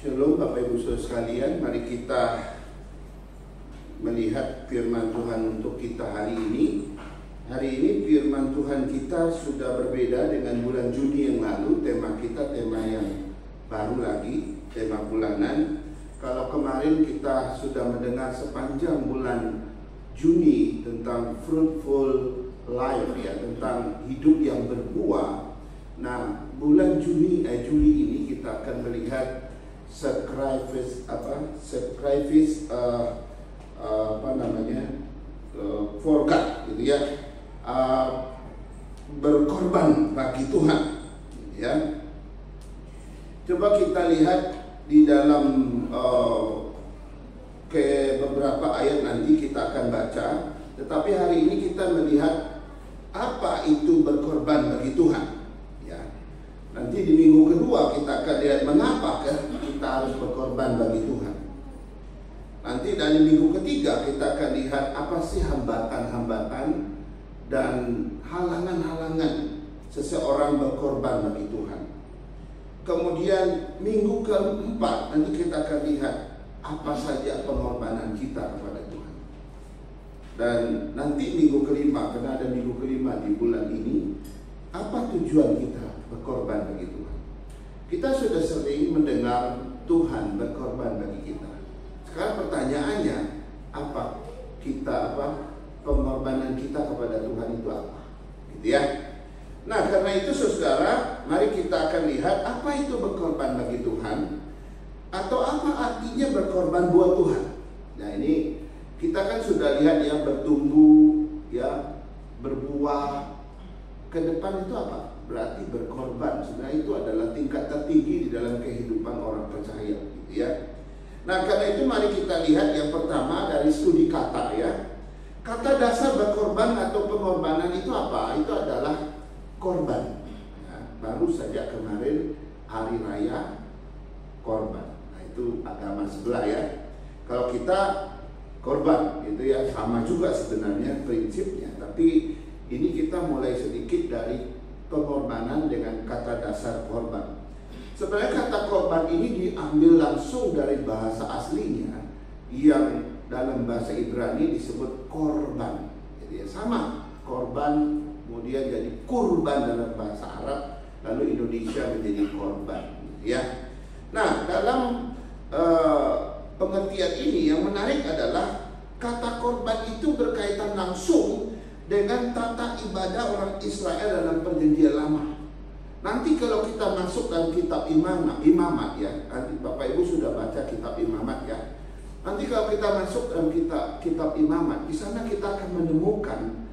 Shalom Bapak Ibu Saudara sekalian, mari kita melihat firman Tuhan untuk kita hari ini. Hari ini firman Tuhan kita sudah berbeda dengan bulan Juni yang lalu. Tema kita tema yang baru lagi, tema bulanan. Kalau kemarin kita sudah mendengar sepanjang bulan Juni tentang fruitful life, ya, tentang hidup yang berbuah. Nah, bulan Juli ini kita akan melihat sacrifice for God, gitu ya, berkorban bagi Tuhan, ya. Coba kita lihat di dalam ke beberapa ayat, nanti kita akan baca. Tetapi hari ini kita melihat apa itu berkorban bagi Tuhan. Nanti di minggu kedua kita akan lihat mengapa kita harus berkorban bagi Tuhan. Nanti dari minggu ketiga kita akan lihat apa sih hambatan-hambatan dan halangan-halangan seseorang berkorban bagi Tuhan. Kemudian minggu keempat nanti kita akan lihat apa saja pengorbanan kita kepada Tuhan. Dan nanti minggu kelima, karena ada minggu kelima di bulan ini, apa tujuan kita berkorban bagi Tuhan. Kita sudah sering mendengar Tuhan berkorban bagi kita. Sekarang pertanyaannya, pengorbanan kita kepada Tuhan itu apa? Gitu ya. Nah, karena itu saudara, mari kita akan lihat apa itu berkorban bagi Tuhan, atau apa artinya berkorban buat Tuhan. Nah, ini kita kan sudah lihat yang bertumbuh, ya, berbuah. Ke depan itu apa? Berarti berkorban. Sebenarnya itu adalah tingkat tertinggi di dalam kehidupan orang percaya, gitu ya. Nah, karena itu mari kita lihat yang pertama dari studi kata, ya. Kata dasar berkorban atau pengorbanan itu apa? Itu adalah korban. Ya, baru saja kemarin hari raya korban. Nah, itu agama sebelah, ya. Kalau kita korban, itu ya sama juga sebenarnya prinsipnya, tapi ini kita mulai sedikit dari pengorbanan dengan kata dasar korban. Sebenarnya kata korban ini diambil langsung dari bahasa aslinya yang dalam bahasa Ibrani disebut korban. Jadi sama, korban kemudian jadi kurban dalam bahasa Arab, lalu Indonesia menjadi korban, ya. Nah, dalam pengertian ini yang menarik adalah kata korban itu berkaitan langsung dengan tata ibadah orang Israel dalam perjanjian lama. Nanti kalau kita masuk dalam kitab imamat, ya, nanti Bapak Ibu sudah baca kitab imamat, ya. Nanti kalau kita masuk dalam kitab imamat, di sana kita akan menemukan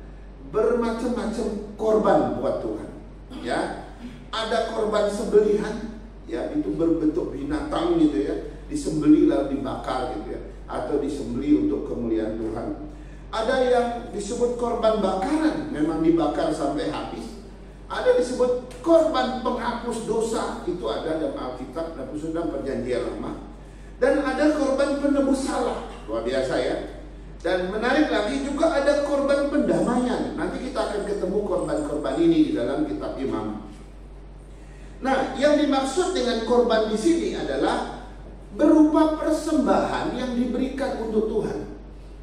bermacam-macam korban buat Tuhan, ya. Ada korban sembelihan, ya, itu berbentuk binatang, gitu ya, disembelih lalu dibakar, gitu ya, atau disembelih untuk kemuliaan Tuhan. Ada yang disebut korban bakaran, memang dibakar sampai habis. Ada disebut korban penghapus dosa, itu ada dalam Alkitab dan sudah perjanjian lama. Dan ada korban penebus salah, luar biasa, ya. Dan menarik lagi juga ada korban pendamaian. Nanti kita akan ketemu korban-korban ini di dalam kitab Imam. Nah, yang dimaksud dengan korban di sini adalah berupa persembahan yang diberikan untuk Tuhan.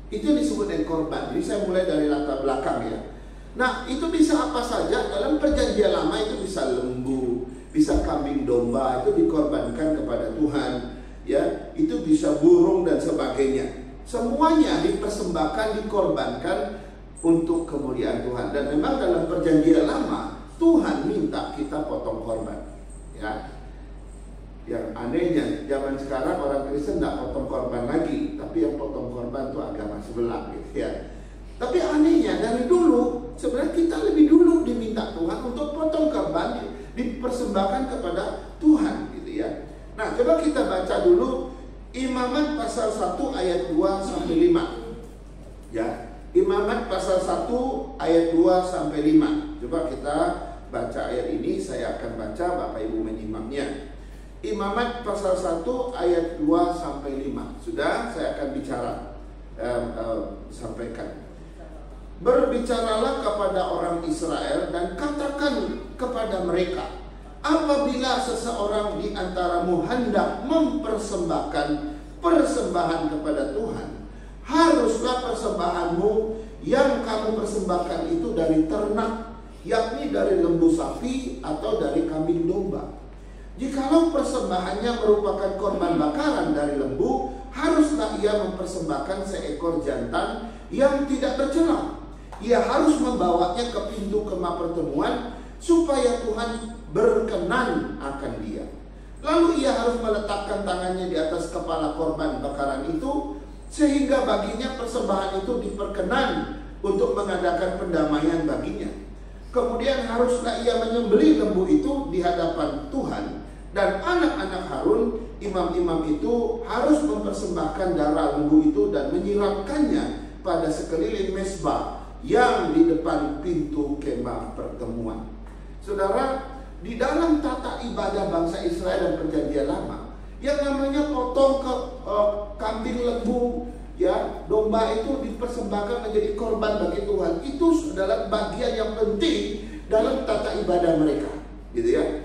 Itu disebut dengan korban. Jadi saya mulai dari latar belakang, ya. Nah, itu bisa apa saja. Dalam perjanjian lama itu bisa lembu, bisa kambing domba, itu dikorbankan kepada Tuhan, ya. Itu bisa burung dan sebagainya. Semuanya dipersembahkan, dikorbankan untuk kemuliaan Tuhan. Dan memang dalam perjanjian lama Tuhan minta kita potong korban, ya. Yang anehnya zaman sekarang orang Kristen tidak potong korban lagi, tapi yang potong korban itu agama sebelah, gitu ya. Tapi anehnya dari dulu sebenarnya kita lebih dulu diminta Tuhan untuk potong korban, dipersembahkan kepada Tuhan, gitu ya. Nah, coba kita baca dulu Imamat pasal 1 ayat 2 sampai 5. Ya, Imamat pasal 1 ayat 2 sampai 5. Coba kita baca ayat ini, saya akan baca, Bapak Ibu menyimaknya. Imamat pasal 1 ayat 2 sampai 5. Sudah, saya akan sampaikan. Berbicaralah kepada orang Israel dan katakan kepada mereka, apabila seseorang di antaramu hendak mempersembahkan persembahan kepada Tuhan, haruslah persembahanmu yang kamu persembahkan itu dari ternak, yakni dari lembu sapi atau dari kambing domba. Jikalau persembahannya merupakan korban bakaran dari lembu, haruslah ia mempersembahkan seekor jantan yang tidak bercela. Ia harus membawanya ke pintu kemah pertemuan supaya Tuhan berkenan akan dia. Lalu ia harus meletakkan tangannya di atas kepala korban bakaran itu, sehingga baginya persembahan itu diperkenan untuk mengadakan pendamaian baginya. Kemudian haruslah ia menyembelih lembu itu di hadapan Tuhan. Dan anak-anak Harun, imam-imam itu harus mempersembahkan darah lembu itu dan menyiramkannya pada sekeliling mezbah yang di depan pintu kemah pertemuan. Saudara, di dalam tata ibadah bangsa Israel dan perjanjian lama, yang namanya potong kambing, lembu, ya, domba itu dipersembahkan menjadi korban bagi Tuhan. Itu adalah bagian yang penting dalam tata ibadah mereka, gitu ya.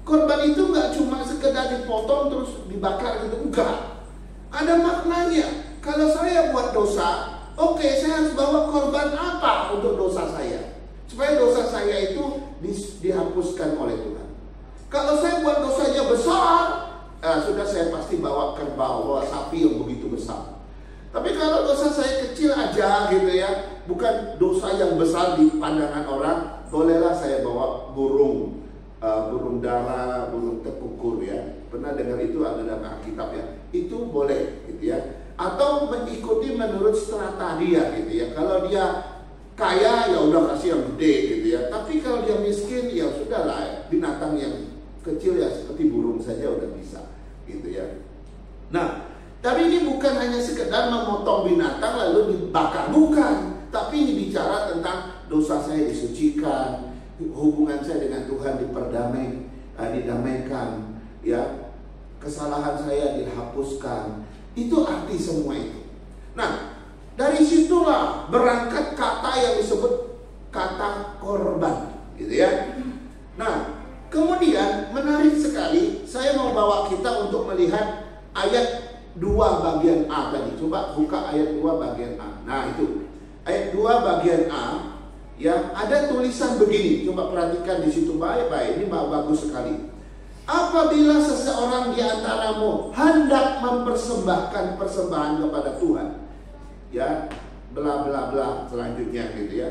Korban itu nggak cuma sekedar dipotong terus dibakar gitu, enggak. Ada maknanya. Kalau saya buat dosa, oke, saya harus bawa korban apa untuk dosa saya, supaya dosa saya itu dihapuskan oleh Tuhan. Kalau saya buat dosanya besar, sudah saya pasti bawa kerbau, bawa sapi yang begitu besar. Tapi kalau dosa saya kecil aja gitu ya, bukan dosa yang besar di pandangan orang, bolehlah saya bawa burung dara, burung tekukur ya. Pernah dengar itu ada dalam Alkitab ya. Itu boleh gitu ya. Atau mengikuti menurut strata dia gitu ya. Kalau dia kaya ya udah kasih yang gede gitu ya. Tapi kalau dia miskin ya sudahlah, binatang yang kecil ya seperti burung saja udah bisa gitu ya. Nah, tapi ini bukan hanya sekedar memotong binatang lalu dibakar, bukan. Tapi ini bicara tentang dosa saya disucikan, hubungan saya dengan Tuhan didamaikan, ya, kesalahan saya dihapuskan. Itu arti semua itu. Nah, dari situlah berangkat kata yang disebut kata korban, gitu ya. Nah, kemudian menarik sekali, saya mau bawa kita untuk melihat ayat 2 bagian A tadi. Coba buka ayat 2 bagian A. Nah, itu ayat 2 bagian A. Ya, ada tulisan begini. Coba perhatikan di situ baik-baik. Ini bagus sekali. Apabila seseorang di antaramu hendak mempersembahkan persembahan kepada Tuhan, ya, bla bla bla selanjutnya gitu ya.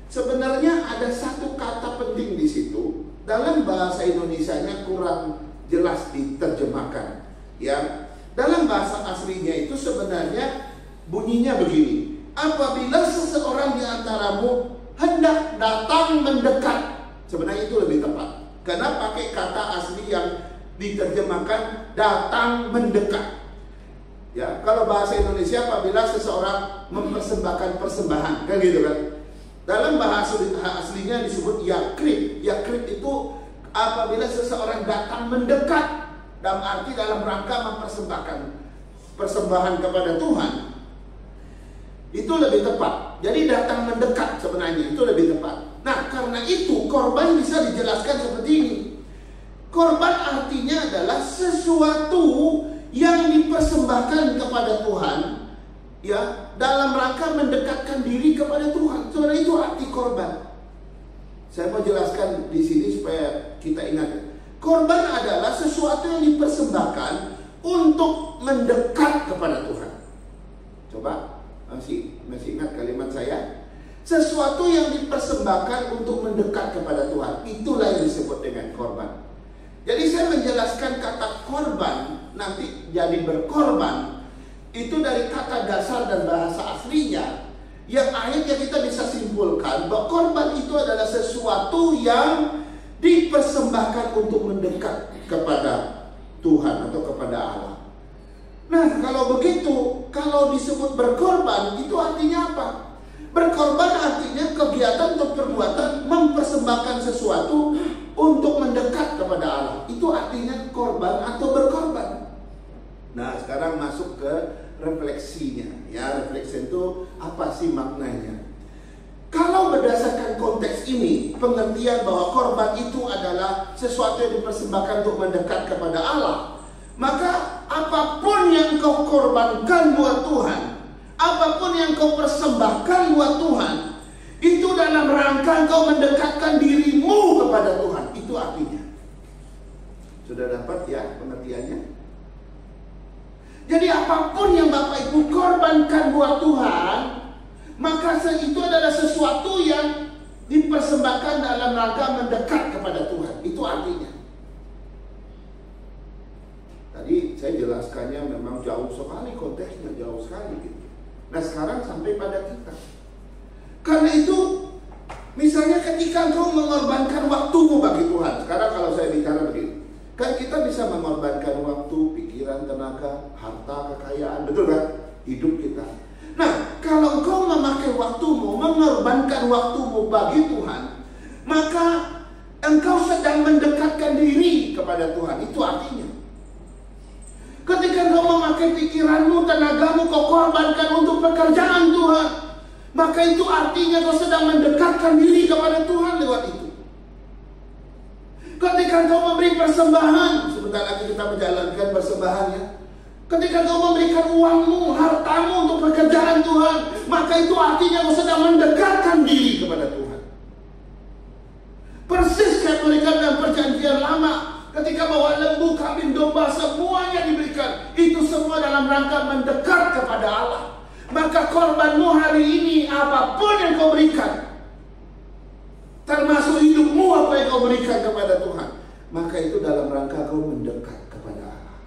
Sebenarnya ada satu kata penting di situ. Dalam bahasa Indonesianya kurang jelas diterjemahkan. Ya, dalam bahasa aslinya itu sebenarnya bunyinya begini. Apabila seseorang di antaramu hendak datang mendekat, sebenarnya itu lebih tepat. Karena pakai kata asli yang diterjemahkan datang mendekat. Ya, kalau bahasa Indonesia apabila seseorang mempersembahkan persembahan, kan gitu kan. Dalam bahasa aslinya disebut yakrib. Yakrib itu apabila seseorang datang mendekat, dalam arti dalam rangka mempersembahkan persembahan kepada Tuhan. Itu lebih tepat. Jadi datang mendekat sebenarnya itu lebih tepat. Nah, karena itu korban bisa dijelaskan seperti ini. Korban artinya adalah sesuatu yang dipersembahkan kepada Tuhan, ya, dalam rangka mendekatkan diri kepada Tuhan. Sebenarnya itu arti korban. Saya mau jelaskan di sini supaya kita ingat. Korban adalah sesuatu yang dipersembahkan untuk mendekat kepada Tuhan. Coba masih ingat kalimat saya? Sesuatu yang dipersembahkan untuk mendekat kepada Tuhan. Itulah yang disebut dengan korban. Jadi saya menjelaskan kata korban nanti jadi berkorban. Itu dari kata dasar dan bahasa aslinya, yang akhirnya kita bisa simpulkan bahwa korban itu adalah sesuatu yang dipersembahkan untuk mendekat kepada Tuhan atau kepada Allah. Nah, kalau begitu, kalau disebut berkorban, itu artinya apa? Berkorban artinya kegiatan atau perbuatan mempersembahkan sesuatu untuk mendekat kepada Allah. Itu artinya korban atau berkorban. Nah, sekarang masuk ke refleksinya. Ya, refleksi itu apa sih maknanya? Kalau berdasarkan konteks ini, pengertian bahwa korban itu adalah sesuatu yang dipersembahkan untuk mendekat kepada Allah, maka apapun yang kau korbankan buat Tuhan, apapun yang kau persembahkan buat Tuhan, itu dalam rangka kau mendekatkan dirimu kepada Tuhan. Itu artinya. Sudah dapat ya pengertiannya? Jadi apapun yang Bapak Ibu korbankan buat Tuhan, maka itu adalah sesuatu yang dipersembahkan dalam rangka mendekat kepada Tuhan. Itu artinya. Tadi saya jelaskannya memang jauh sekali konteksnya, jauh sekali gitu. Nah sekarang sampai pada kita. Karena itu, misalnya ketika engkau mengorbankan waktumu bagi Tuhan. Sekarang kalau saya bicara begini, kan kita bisa mengorbankan waktu, pikiran, tenaga, harta, kekayaan, betul kan? Hidup kita. Nah, kalau engkau memakai waktumu, mengorbankan waktumu bagi Tuhan, maka engkau sedang mendekatkan diri kepada Tuhan. Itu artinya. Ketika engkau memakai pikiranmu, tenagamu, kau korbankan untuk pekerjaan Tuhan, maka itu artinya kau sedang mendekatkan diri kepada Tuhan lewat itu. Ketika kau memberi persembahan, sebentar lagi kita menjalankan persembahannya. Ketika kau memberikan uangmu, hartamu untuk pekerjaan Tuhan, maka itu artinya kau sedang mendekatkan diri kepada Tuhan. Persis kayak mereka dalam perjanjian lama, ketika bawa lembu, kambing, domba, semuanya diberikan. Itu semua dalam rangka mendekat kepada Allah. Maka korbanmu hari ini, apapun yang kau berikan, termasuk hidupmu apa yang kau berikan kepada Tuhan, maka itu dalam rangka kau mendekat kepada Allah.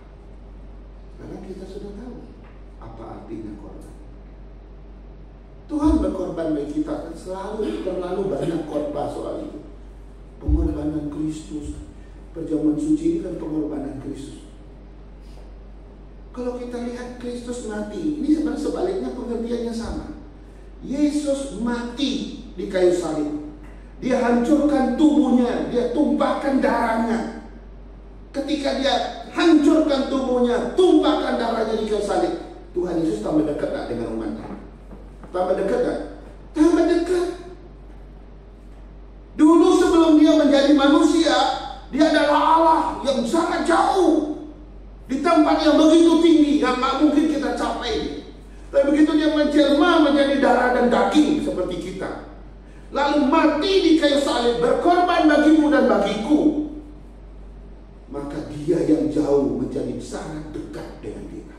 Karena kita sudah tahu apa artinya korban. Tuhan berkorban bagi kita, terlalu banyak korban soal itu. Pengorbanan Kristus, perjamuan suci ini kan pengorbanan Kristus. Kalau kita lihat Kristus mati, ini sebenarnya sebaliknya pengertiannya sama. Yesus mati di kayu salib. Dia hancurkan tubuhnya, dia tumpahkan darahnya. Ketika dia hancurkan tubuhnya, tumpahkan darahnya di kayu salib, Tuhan Yesus tambah dekat tak dengan umatnya? Tambah dekat tak? Tambah dekat. Dulu sebelum dia menjadi manusia, dia adalah Allah yang sangat jauh, di tempat yang begitu tinggi yang tak mungkin kita capai. Tapi begitu dia menjelma menjadi darah dan daging seperti kita, lalu mati di kayu salib, berkorban bagimu dan bagiku, maka dia yang jauh menjadi sangat dekat dengan kita.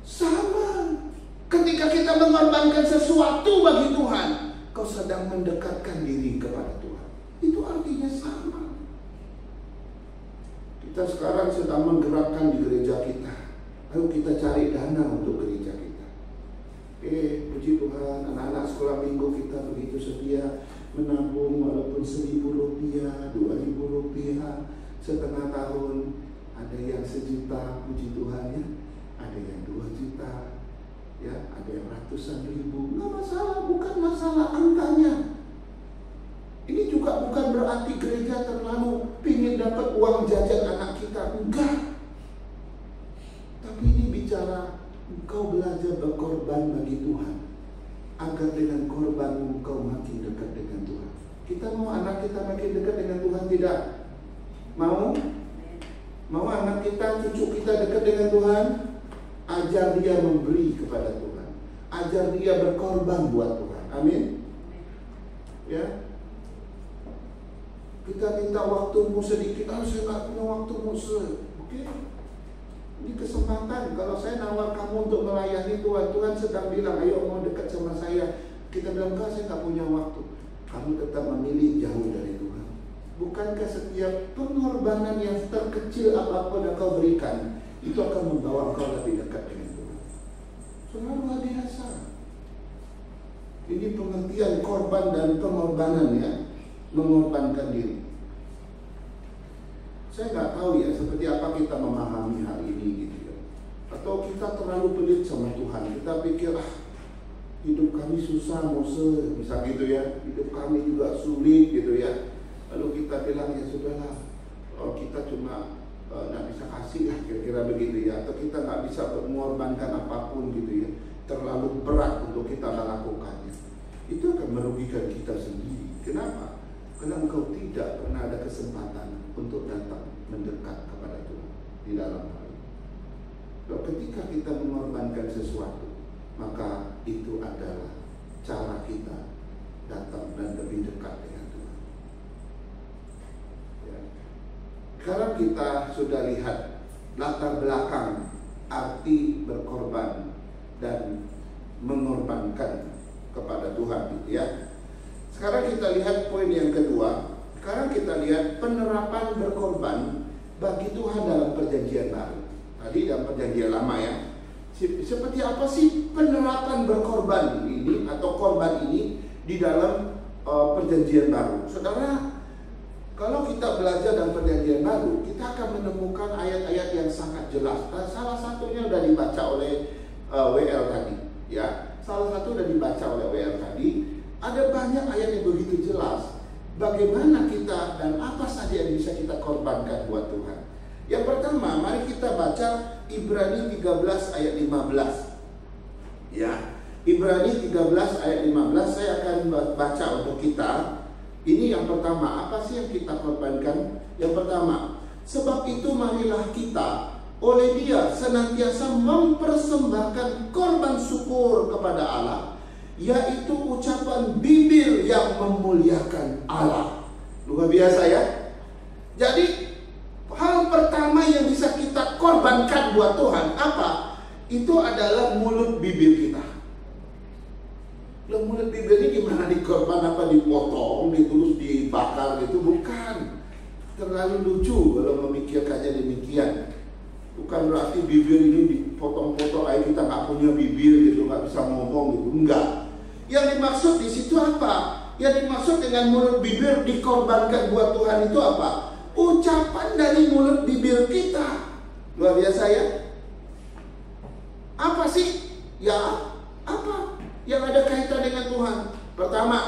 Sama, ketika kita mengorbankan sesuatu bagi Tuhan, kau sedang mendekatkan diri kepada Tuhan. Itu artinya sama. Kita sekarang sedang menggerakkan di gereja kita. Ayo kita cari dana untuk gereja kita. Puji Tuhan, anak-anak sekolah minggu kita begitu setia menabung walaupun Rp1.000, Rp2.000, setengah tahun. Ada yang 1 juta, puji Tuhan ya. Ada yang 2 juta, ya. Ada yang ratusan ribu. Nggak masalah, bukan masalah angkanya. Ini juga bukan berarti gereja terlalu pingin dapat uang jajan anak kita. Enggak. Tapi ini bicara engkau belajar berkorban bagi Tuhan, agar dengan korbanmu engkau makin dekat dengan Tuhan. Kita mau anak kita makin dekat dengan Tuhan, tidak? Mau? Mau anak kita, cucu kita dekat dengan Tuhan? Ajar dia memberi kepada Tuhan, ajar dia berkorban buat Tuhan. Amin. Ya. Kita minta waktumu sedikit. Saya nggak punya waktumu. Oke. Ini kesempatan. Kalau saya nawar kamu untuk melayani Tuhan, Tuhan sedang bilang, ayo mau dekat sama saya. Kita bilang, enggak, saya nggak punya waktu. Kamu tetap memilih jauh dari Tuhan. Bukankah setiap pengorbanan yang terkecil apapun yang kau berikan, itu akan membawa kau lebih dekat dengan Tuhan? Sungguh luar biasa. Ini pengertian korban dan pengorbanan ya. Mengorbankan diri. Saya nggak tahu ya seperti apa kita memahami hal ini gitu ya. Atau kita terlalu pelit sama Tuhan. Kita pikir hidup kami susah Mose, misal gitu ya. Hidup kami juga sulit gitu ya. Lalu kita bilang ya sudahlah, kita cuma nggak bisa kasih lah kira-kira begitu ya. Atau kita nggak bisa mengorbankan apapun gitu ya. Terlalu berat untuk kita melakukannya. itu akan merugikan kita sendiri. Kenapa? Karena engkau tidak pernah ada kesempatan untuk datang mendekat kepada Tuhan di dalam hal ini. Kalau ketika kita mengorbankan sesuatu, maka itu adalah cara kita datang dan lebih dekat dengan Tuhan. Ya. Sekarang kita sudah lihat latar belakang arti berkorban dan mengorbankan kepada Tuhan, gitu ya. Sekarang kita lihat poin yang kedua. Sekarang kita lihat penerapan berkorban bagi Tuhan dalam perjanjian baru. Tadi dalam perjanjian lama ya. Seperti apa sih penerapan berkorban ini atau korban ini di dalam perjanjian baru? Saudara, kalau kita belajar dalam perjanjian baru, kita akan menemukan ayat-ayat yang sangat jelas. Salah satunya sudah dibaca oleh WL tadi, ya. Salah satu sudah dibaca oleh WL tadi. Ada banyak ayat yang begitu jelas bagaimana kita dan apa saja yang bisa kita korbankan buat Tuhan. Yang pertama, mari kita baca Ibrani 13 ayat 15. Ya, Ibrani 13 ayat 15 saya akan baca untuk kita. Ini yang pertama, apa sih yang kita korbankan? Yang pertama, sebab itu marilah kita oleh Dia senantiasa mempersembahkan korban syukur kepada Allah, yaitu ucapan bibir yang memuliakan Allah. Luar biasa ya. Jadi hal pertama yang bisa kita korbankan buat Tuhan apa? Itu adalah mulut bibir kita. Loh, mulut bibir ini gimana dikorban? Apa dipotong, terus dibakar gitu? Bukan. Terlalu lucu kalau memikirkannya demikian. Bukan berarti bibir ini dipotong-potong, kita nggak punya bibir gitu, nggak bisa ngomong gitu. Enggak. Yang dimaksud di situ apa? Yang dimaksud dengan mulut bibir dikorbankan buat Tuhan itu apa? Ucapan dari mulut bibir kita. Luar biasa ya. Apa sih? Ya, apa yang ada kaitan dengan Tuhan? Pertama,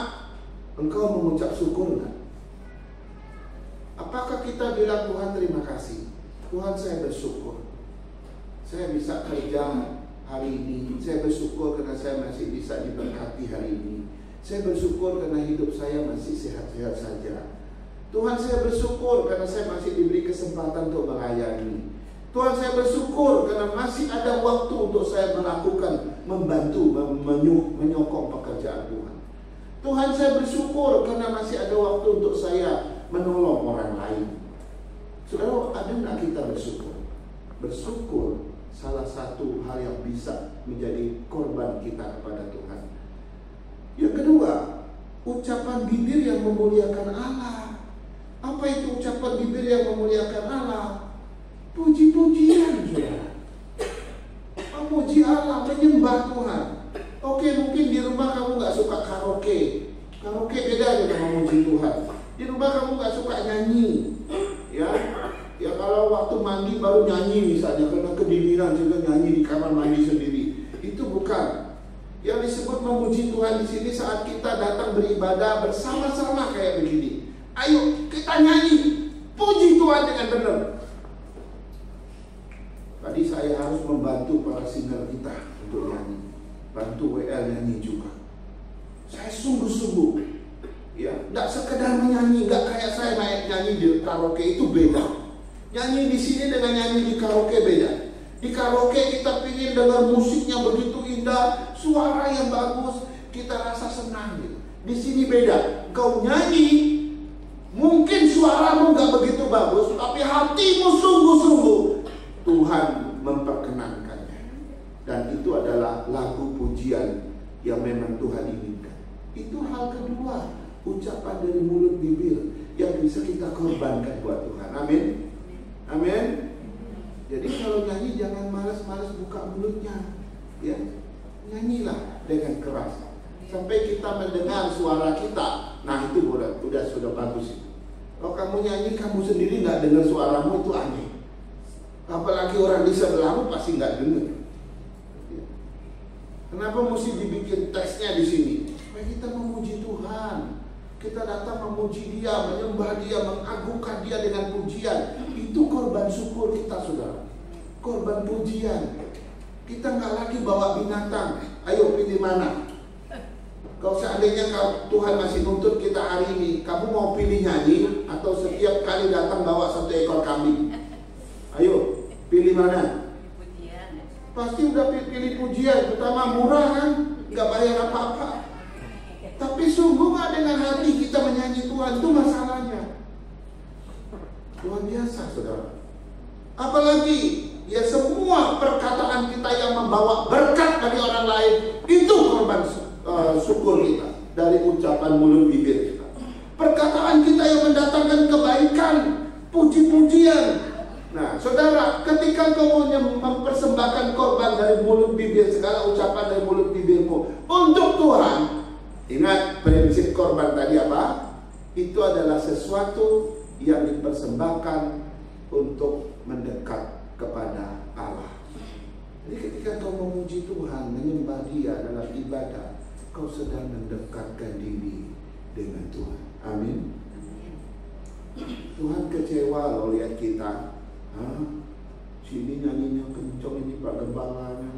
engkau mengucap syukur enggak? Apakah kita bilang Tuhan terima kasih? Tuhan, saya bersyukur saya bisa kerja hari ini. Saya bersyukur karena saya masih bisa diberkati hari ini. Saya bersyukur karena hidup saya masih sehat-sehat saja. Tuhan, saya bersyukur karena saya masih diberi kesempatan untuk melayani. Tuhan, saya bersyukur karena masih ada waktu untuk saya melakukan, membantu, menyokong pekerjaan Tuhan. Tuhan, saya bersyukur karena masih ada waktu untuk saya menolong orang lain. Saudara, ada nggak kita bersyukur? Bersyukur salah satu hal yang bisa menjadi korban kita kepada Tuhan. Yang kedua, ucapan bibir yang memuliakan Allah. Apa itu ucapan bibir yang memuliakan Allah? Puji-pujian, saudara. Memuji Allah, menyembah Tuhan. Oke, mungkin di rumah kamu nggak suka karaoke. Karaoke beda dengan memuji Tuhan. Di rumah kamu nggak suka nyanyi, ya kalau waktu mandi baru nyanyi misalnya karena kedinginan juga nyanyi di kamar mandi sendiri. Itu bukan. Yang disebut memuji Tuhan di sini saat kita datang beribadah bersama-sama kayak begini. Ayo kita nyanyi, puji Tuhan dengan benar. Tadi saya harus membantu para singer kita untuk nyanyi, bantu WL nyanyi juga. Saya sungguh-sungguh. Ya, nggak sekedar menyanyi, nggak kayak saya nyanyi di karaoke, itu beda. Nyanyi di sini dengan nyanyi di karaoke beda. Di karaoke kita pingin dengar musiknya begitu indah, suara yang bagus, kita rasa senang gitu. Di sini beda. Kau nyanyi, mungkin suaramu nggak begitu bagus, tapi hatimu sungguh-sungguh Tuhan memperkenankannya. Dan itu adalah lagu pujian yang memang Tuhan inginkan. Itu hal kedua, ucapan dari mulut bibir yang bisa kita korbankan buat Tuhan. Amin. Amin. Jadi kalau nyanyi jangan malas-malas buka mulutnya, ya. Nyanyilah dengan keras sampai kita mendengar suara kita. Nah, itu sudah bagus itu. Kalau kamu nyanyi kamu sendiri nggak dengar suaramu, itu aneh. Apalagi orang di sebelahmu pasti nggak dengar. Kenapa mesti dibikin teksnya di sini? Supaya kita memuji Tuhan. Kita datang memuji Dia, menyembah Dia, mengagungkan Dia dengan pujian. Itu korban syukur kita, saudara. Korban pujian. Kita nggak lagi bawa binatang. Ayo pilih mana? Kalau seandainya Tuhan masih nuntut kita hari ini, kamu mau pilih nyanyi atau setiap kali datang bawa 1 ekor kambing? Ayo, pilih mana? Pasti udah pilih pujian, pertama murah kan, nggak bayar apa-apa. Tapi sungguh nggak dengan hati kita menyanyi Tuhan, itu masalahnya. Luar biasa, saudara. Apalagi ya semua perkataan kita yang membawa berkat bagi orang lain, itu korban syukur kita dari ucapan mulut bibir kita. Perkataan kita yang mendatangkan kebaikan, puji-pujian. Nah, saudara, ketika kau mempersembahkan korban dari mulut bibir, segala ucapan dari mulut bibirmu untuk Tuhan, ingat prinsip korban tadi apa? Itu adalah sesuatu yang dipersembahkan untuk mendekat kepada Allah. Jadi ketika kau memuji Tuhan, menyembah Dia dalam ibadah, kau sedang mendekatkan diri dengan Tuhan. Amin. Tuhan kecewa loh lihat kita. Sini nyanyinya kencang, ini Pak Gembalanya,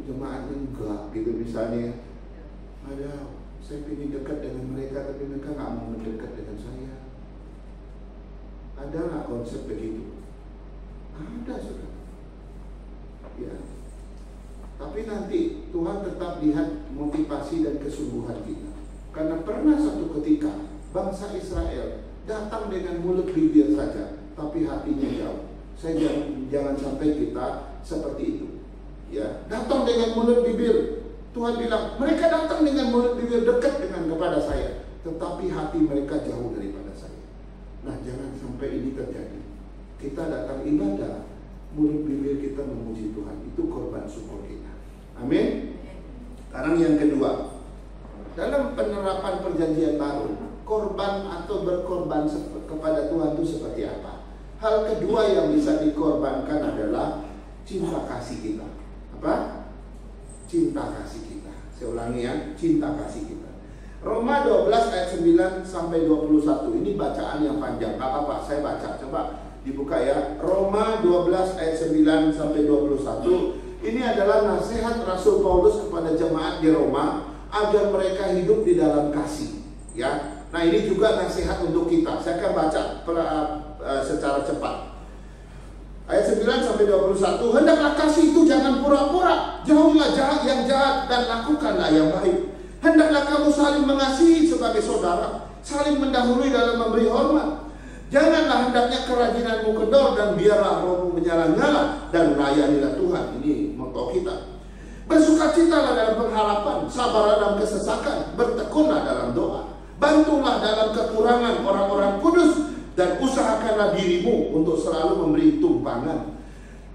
jemaatnya enggak gitu misalnya. Ada, saya ingin dekat dengan mereka, tapi mereka nggak mau mendekat dengan saya. Ada nggak konsep begitu? Ada, saudara. Ya. Tapi nanti Tuhan tetap lihat motivasi dan kesungguhan kita. Karena pernah satu ketika bangsa Israel datang dengan mulut bibir saja, tapi hatinya jauh. Saya jangan sampai kita seperti itu. Ya, datang dengan mulut bibir. Tuhan bilang, mereka datang dengan mulut bibir dekat dengan kepada saya, tetapi hati mereka jauh daripada saya. Nah, jangan sampai ini terjadi. Kita datang ibadah, mulut bibir kita memuji Tuhan, itu korban syukur kita. Amin. Sekarang yang kedua, dalam penerapan perjanjian baru, korban atau berkorban kepada Tuhan itu seperti apa? Hal kedua yang bisa dikorbankan adalah cinta kasih kita. Apa? Cinta kasih kita. Saya ulangi ya, cinta kasih kita. Roma 12 ayat 9 sampai 21. Ini bacaan yang panjang. Gak apa-apa, saya baca. Coba dibuka ya. Roma 12 ayat 9 sampai 21. Ini adalah nasihat Rasul Paulus kepada jemaat di Roma agar mereka hidup di dalam kasih. Ya. Nah, ini juga nasihat untuk kita. Saya akan baca secara cepat. Ayat 9 sampai 21. Hendaklah kasih itu jangan pura-pura. Jauhilah yang jahat dan lakukanlah yang baik. Hendaklah kamu saling mengasihi sebagai saudara, saling mendahului dalam memberi hormat. Janganlah hendaknya kerajinanmu kendor, dan biarlah rohmu menyala-nyala, dan layanilah Tuhan. Ini motto kita. Bersukacitalah dalam pengharapan, sabarlah dalam kesesakan, bertekunlah dalam doa. Bantulah dalam kekurangan orang-orang kudus, dan usahakanlah dirimu untuk selalu memberi tumpangan.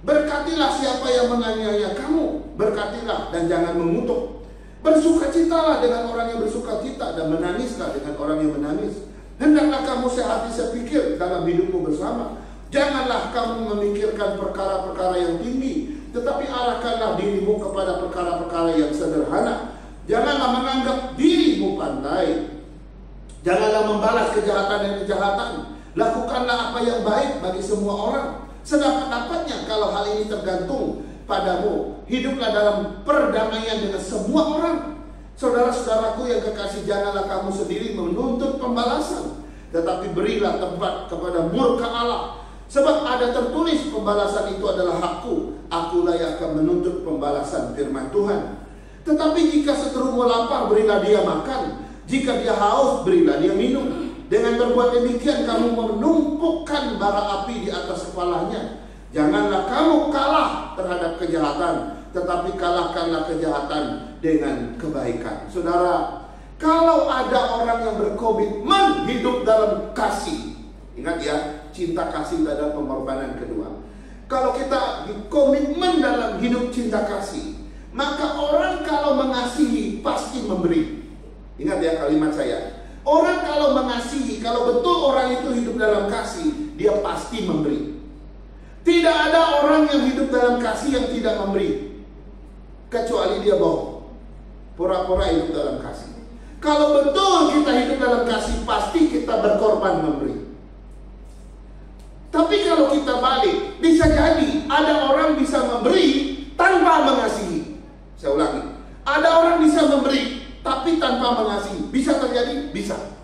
Berkatilah siapa yang menganiaya kamu, berkatilah dan jangan mengutuk. Bersukacitalah dengan orang yang bersukacita, dan menangislah dengan orang yang menangis. Hendaklah kamu sehati sepikir dalam hidupmu bersama. Janganlah kamu memikirkan perkara-perkara yang tinggi, tetapi arahkanlah dirimu kepada perkara-perkara yang sederhana. Janganlah menganggap dirimu pandai. Janganlah membalas kejahatan dan kejahatan. Lakukanlah apa yang baik bagi semua orang, sedapat-dapatnya. Kalau hal ini tergantung padamu, hiduplah dalam perdamaian dengan semua orang. Saudara-saudaraku yang kekasih, janganlah kamu sendiri menuntut pembalasan, tetapi berilah tempat kepada murka Allah. Sebab ada tertulis, pembalasan itu adalah hakku, akulah yang akan menuntut pembalasan, firman Tuhan. Tetapi jika seterumu lapar, berilah dia makan. Jika dia haus, berilah dia minum. Dengan berbuat demikian, kamu menumpukkan bara api di atas kepalanya. Janganlah kamu kalah terhadap kejahatan, tetapi kalahkanlah kejahatan dengan kebaikan. Saudara, kalau ada orang yang berkomitmen hidup dalam kasih, ingat ya, cinta kasih adalah pengorbanan kedua. Kalau kita komitmen dalam hidup cinta kasih, maka orang kalau mengasihi pasti memberi. Ingat ya kalimat saya. Orang kalau mengasihi, kalau betul orang itu hidup dalam kasih, dia pasti memberi. Tidak ada orang yang hidup dalam kasih yang tidak memberi, kecuali dia bohong, pura-pura hidup dalam kasih. Kalau betul kita hidup dalam kasih, pasti kita berkorban memberi. Tapi kalau kita balik, bisa jadi ada orang bisa memberi tanpa mengasihi. Saya ulangi, ada orang bisa memberi tapi tanpa mengasihi. Bisa terjadi? Bisa.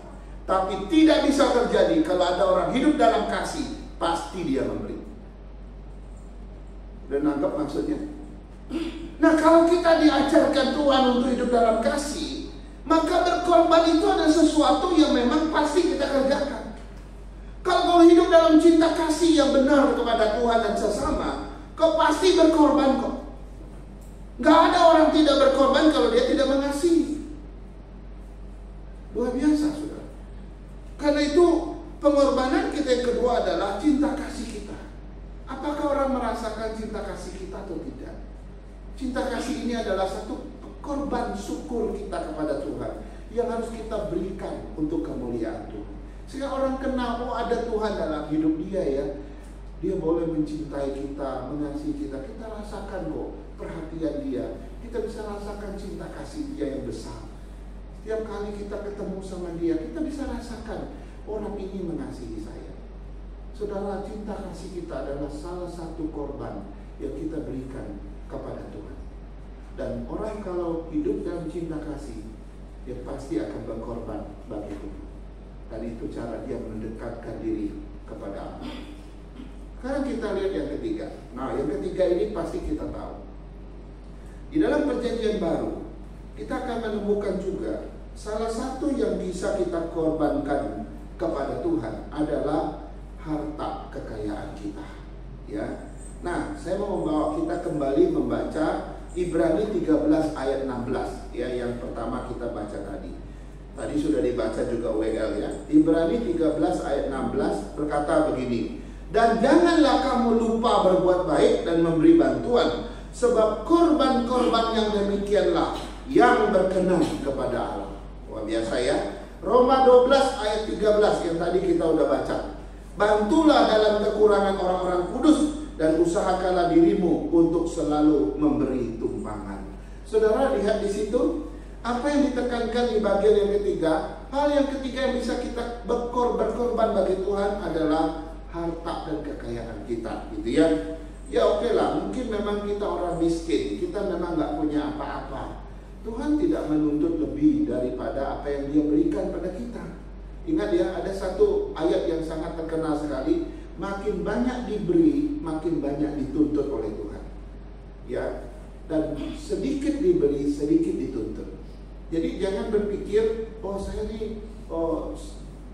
Tapi tidak bisa terjadi kalau ada orang hidup dalam kasih. Pasti dia memberi. Dan nangkep maksudnya? Nah, kalau kita diajarkan Tuhan untuk hidup dalam kasih, maka berkorban itu adalah sesuatu yang memang pasti kita kerjakan. Kalau kau hidup dalam cinta kasih yang benar kepada Tuhan dan sesama, kau pasti berkorban kok. Gak ada orang tidak berkorban kalau dia tidak mengasihi. Luar biasa, saudara. Karena itu pengorbanan kita yang kedua adalah cinta kasih kita. Apakah orang merasakan cinta kasih kita atau tidak? Cinta kasih ini adalah satu korban syukur kita kepada Tuhan yang harus kita berikan untuk kemuliaan Tuhan. Sehingga orang kenal, oh ada Tuhan dalam hidup dia ya. Dia boleh mencintai kita, mengasihi kita. Kita rasakan kok perhatian dia. Kita bisa rasakan cinta kasih dia yang besar. Setiap kali kita ketemu sama dia, kita bisa rasakan orang ini mengasihi saya. Saudara, cinta kasih kita adalah salah satu korban yang kita berikan kepada Tuhan. Dan orang kalau hidup dalam cinta kasih, dia pasti akan berkorban bagi Tuhan. Dan itu cara dia mendekatkan diri kepada Allah. Sekarang kita lihat yang ketiga. Nah, yang ketiga ini pasti kita tahu. Di dalam perjanjian baru, kita akan menemukan juga salah satu yang bisa kita korbankan kepada Tuhan adalah harta kekayaan kita. Ya. Nah, saya mau membawa kita kembali membaca Ibrani 13 ayat 16 ya, yang pertama kita baca tadi. Tadi sudah dibaca juga WL ya. Ibrani 13 ayat 16 berkata begini. Dan janganlah kamu lupa berbuat baik dan memberi bantuan, sebab korban-korban yang demikianlah yang berkenan kepada Allah. Wah, biasa ya. Roma 12 ayat 13 yang tadi kita udah baca. Bantulah dalam kekurangan orang-orang kudus dan usahakanlah dirimu untuk selalu memberi tumpangan. Saudara lihat di situ, apa yang ditekankan di bagian yang ketiga? Hal yang ketiga yang bisa kita berkorban bagi Tuhan adalah harta dan kekayaan kita, gitu ya. Ya oke lah, mungkin memang kita orang miskin, kita memang nggak punya apa-apa. Tuhan tidak menuntut lebih daripada apa yang Dia berikan pada kita. Ingat ya, ada satu ayat yang sangat terkenal sekali. Makin banyak diberi, makin banyak dituntut oleh Tuhan. Ya, dan sedikit diberi, sedikit dituntut. Jadi jangan berpikir, oh saya ini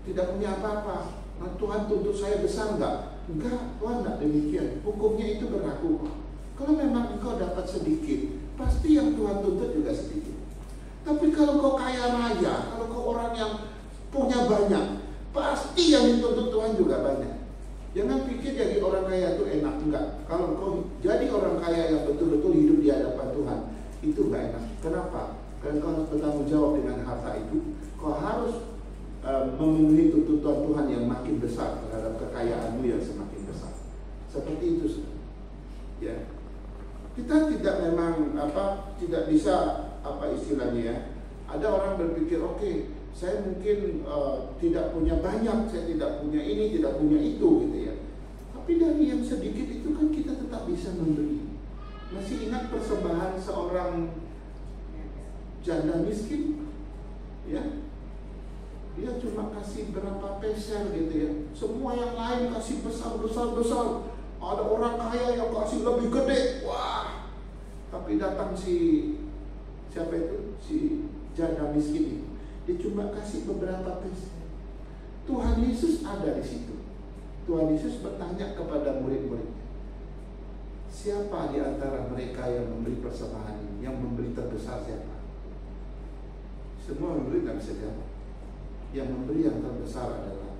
tidak punya apa-apa, nah, Tuhan tuntut saya besar enggak? Enggak, Tuhan enggak demikian. Hukumnya itu berlaku. Kalau memang engkau dapat sedikit, pasti yang Tuhan tuntut juga sedikit. Tapi kalau kau kaya raya, kalau kau orang yang punya banyak, pasti yang dituntut Tuhan juga banyak. Jangan pikir jadi orang kaya itu enak, enggak. Kalau kau jadi orang kaya yang betul-betul hidup di hadapan Tuhan, itu enggak enak. Kenapa? Karena kau harus bertanggung jawab dengan harta itu. Kau harus memenuhi tuntutan Tuhan yang makin besar terhadap kekayaanmu yang semakin besar. Seperti itu, ya. Kita tidak memang tidak bisa istilahnya ya. Ada orang berpikir, oke, saya mungkin tidak punya banyak, saya tidak punya ini, tidak punya itu, gitu ya. Tapi dari yang sedikit itu kan kita tetap bisa memberi. Masih ingat persembahan seorang janda miskin, ya? Dia cuma kasih berapa peser gitu ya. Semua yang lain kasih besar. Ada orang kaya yang kasih lebih gede. Wah. Tapi datang siapa itu? Si janda miskin itu. Dia cuma kasih beberapa peser. Tuhan Yesus ada di situ. Tuhan Yesus bertanya kepada murid-muridnya, siapa di antara mereka yang memberi persembahan ini? Yang memberi terbesar siapa? Semua memberi tak bisa jawab. Yang memberi yang terbesar adalah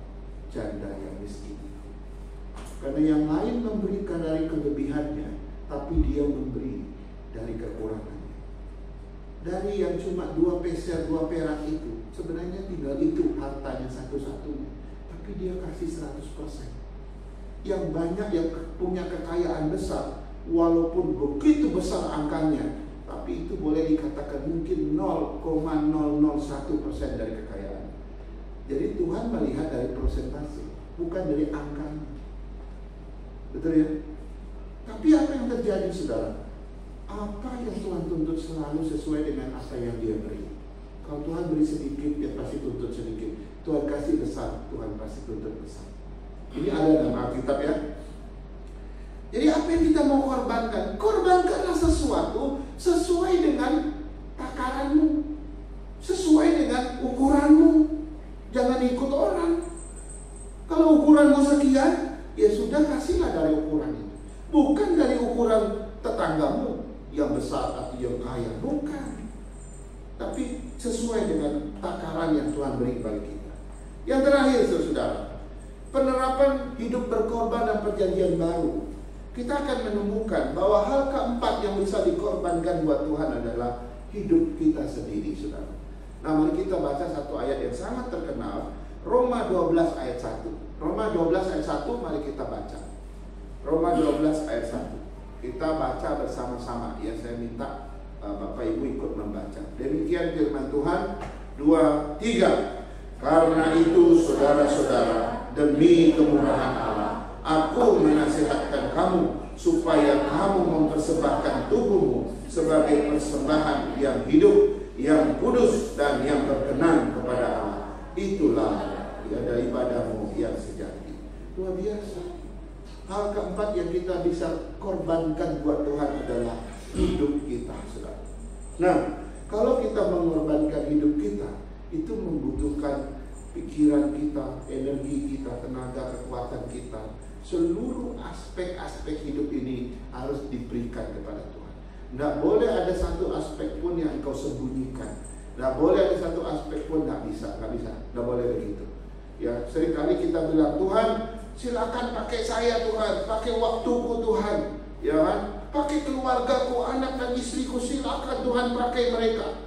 janda yang miskin. Karena yang lain memberikan dari kelebihannya, tapi dia memberi dari kekurangannya. Dari yang cuma 2 peser, 2 perak itu, sebenarnya tinggal itu hartanya satu-satunya, tapi dia kasih 100%. Yang banyak yang punya kekayaan besar, walaupun begitu besar angkanya, tapi itu boleh dikatakan mungkin 0,001% dari kekayaan. Jadi Tuhan melihat dari persentase, bukan dari angkanya. Betul ya? Tapi apa yang terjadi, saudara? Apa yang Tuhan tuntut selalu sesuai dengan apa yang Dia beri. Kalau Tuhan beri sedikit, dia pasti tuntut sedikit. Tuhan kasih besar, Tuhan pasti tuntut besar. Ini ada dalam Alkitab ya. Jadi apa yang kita mau korbankan? Korbankanlah sesuatu sesuai dengan takaranmu, sesuai dengan ukuranmu. Jangan ikut orang. Kalau ukuranmu sekian, ya sudah kasihlah dari ukuran itu. Bukan dari ukuran tetanggamu yang besar atau yang kaya, bukan. Tapi sesuai dengan takaran yang Tuhan beri kepada kita. Yang terakhir, saudara, penerapan hidup berkorban dan perjanjian baru. Kita akan menemukan bahwa hal keempat yang bisa dikorbankan buat Tuhan adalah hidup kita sendiri, saudara. Nah, mari kita baca satu ayat yang sangat terkenal, Roma 12 ayat 1. Roma 12 ayat 1, mari kita baca. Roma 12 ayat 1. Kita baca bersama-sama. Ya, saya minta Bapak Ibu ikut membaca. Demikian firman Tuhan. 2, 3. Karena itu saudara-saudara, demi kemurahan Allah, aku menasihatkan kamu supaya kamu mempersembahkan tubuhmu sebagai persembahan yang hidup, yang kudus dan yang berkenan kepada Allah. Itulah ibadahmu yang sejati. Luar biasa. Hal keempat yang kita bisa korbankan buat Tuhan adalah hidup kita, saudara. Nah, kalau kita mengorbankan hidup kita, itu membutuhkan pikiran kita, energi kita, tenaga, kekuatan kita. Seluruh aspek-aspek hidup ini harus diberikan kepada Tuhan. Tidak boleh ada satu aspek pun yang engkau sembunyikan. Tidak boleh ada satu aspek pun, tidak bisa. Tidak boleh begitu. Ya, seringkali kita bilang, Tuhan, silakan pakai saya Tuhan, pakai waktuku Tuhan, ya kan? Pakai keluargaku, anak dan istriku, silakan Tuhan pakai mereka.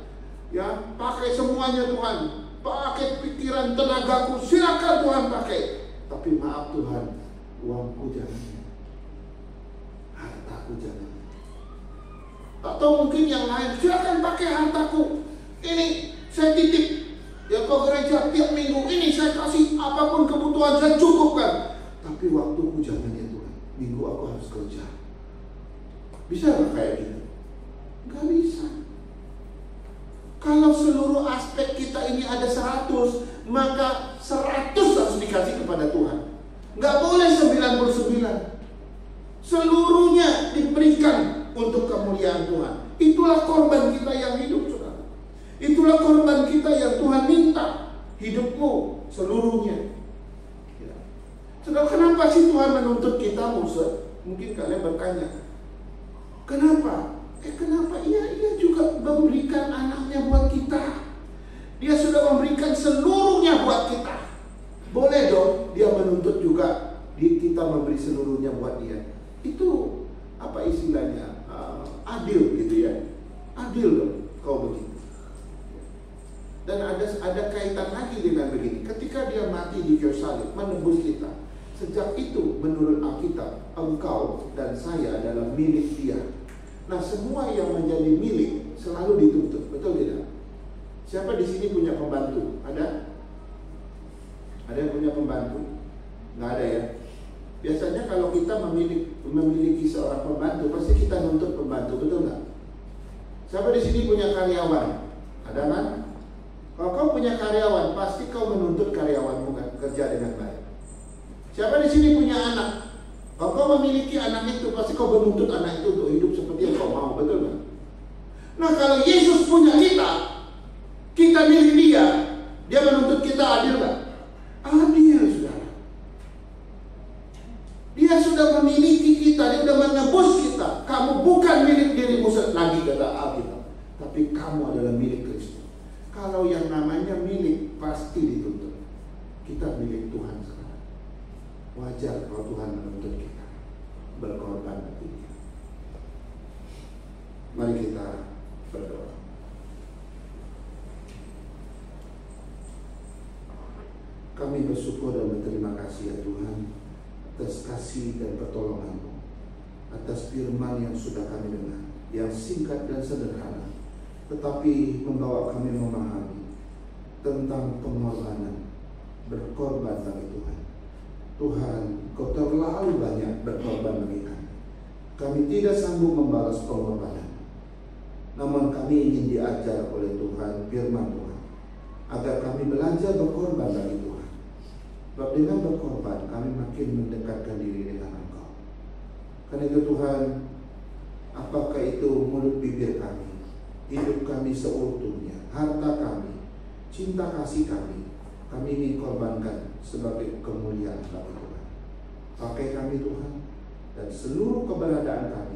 Ya, pakai semuanya Tuhan. Pakai pikiran tenagaku, silakan Tuhan pakai. Tapi maaf Tuhan, uangku jangan, hartaku jangan. Atau mungkin yang lain, silakan pakai hartaku. Ini saya titip ya ke gereja tiap minggu, ini saya kasih apapun kebutuhan saya cukupkan. Tapi waktuku jangan ya Tuhan. Minggu aku harus kerja. Bisa nggak kayak gitu? Nggak bisa. Kalau seluruh aspek kita ini ada 100, maka 100 harus dikasih kepada Tuhan. Nggak boleh 99. Seluruhnya diberikan untuk kemuliaan Tuhan. Itulah korban kita yang hidup, saudara. Itulah korban kita yang Tuhan minta. Hidupmu seluruhnya. Saudara, kenapa sih Tuhan menuntut kita, Musa? Mungkin kalian bertanya, kenapa? Kenapa? Ia juga memberikan anaknya buat kita. Dia sudah memberikan seluruhnya buat kita. Boleh dong dia menuntut juga kita memberi seluruhnya buat dia. Itu apa istilahnya? Adil gitu ya. Adil dong kalau begitu. Dan ada kaitan lagi dengan begini. Ketika dia mati di kayu salib menebus kita, sejak itu menurut Alkitab, engkau dan saya adalah milik dia. Nah, semua yang menjadi milik selalu dituntut, betul tidak? Siapa di sini punya pembantu? Ada? Ada yang punya pembantu? Nggak ada ya? Biasanya kalau kita memiliki seorang pembantu, pasti kita nuntut pembantu, betul nggak? Siapa di sini punya karyawan? Ada kan? Kalau kau punya karyawan, pasti kau menuntut karyawanmu kan kerja dengan baik. Siapa di sini punya anak? Kalau kau memiliki anak itu, pasti kau menuntut anak itu untuk hidup seperti yang kau mau, betul nggak? Nah, kalau Yesus punya kita milik dia menuntut kita adil nggak? Adil, saudara. Dia sudah memiliki kita, dia sudah menebus kita. Kamu bukan milik dirimu lagi, kata Alkitab, tapi kamu adalah milik Kristus. Kalau yang namanya milik pasti dituntut. Kita milik Tuhan sekarang. Wajar kalau Tuhan menuntut kita berkorban bagi Dia. Mari kita berdoa. Kami bersyukur dan berterima kasih ya Tuhan atas kasih dan pertolongan-Mu, atas firman yang sudah kami dengar, yang singkat dan sederhana, tetapi membawa kami memahami tentang pengorbanan, berkorban bagi Tuhan. Tuhan, Kau terlalu banyak berkorban bagi kami. Kami tidak sanggup membalas pengorbanan. Namun kami ingin diajar oleh Tuhan, firman Tuhan, agar kami belajar berkorban bagi Tuhan. Sebab dengan berkorban kami makin mendekatkan diri dengan Engkau. Karena itu Tuhan, apakah itu mulut bibir kami, hidup kami seutuhnya, harta kami, cinta kasih kami ingin korbankan sebagai kemuliaan bagi Tuhan. Pakai kami Tuhan, dan seluruh keberadaan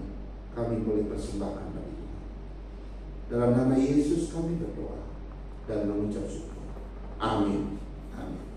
kami boleh persembahkan bagi Tuhan. Dalam nama Yesus kami berdoa dan mengucap syukur. Amin. Amin.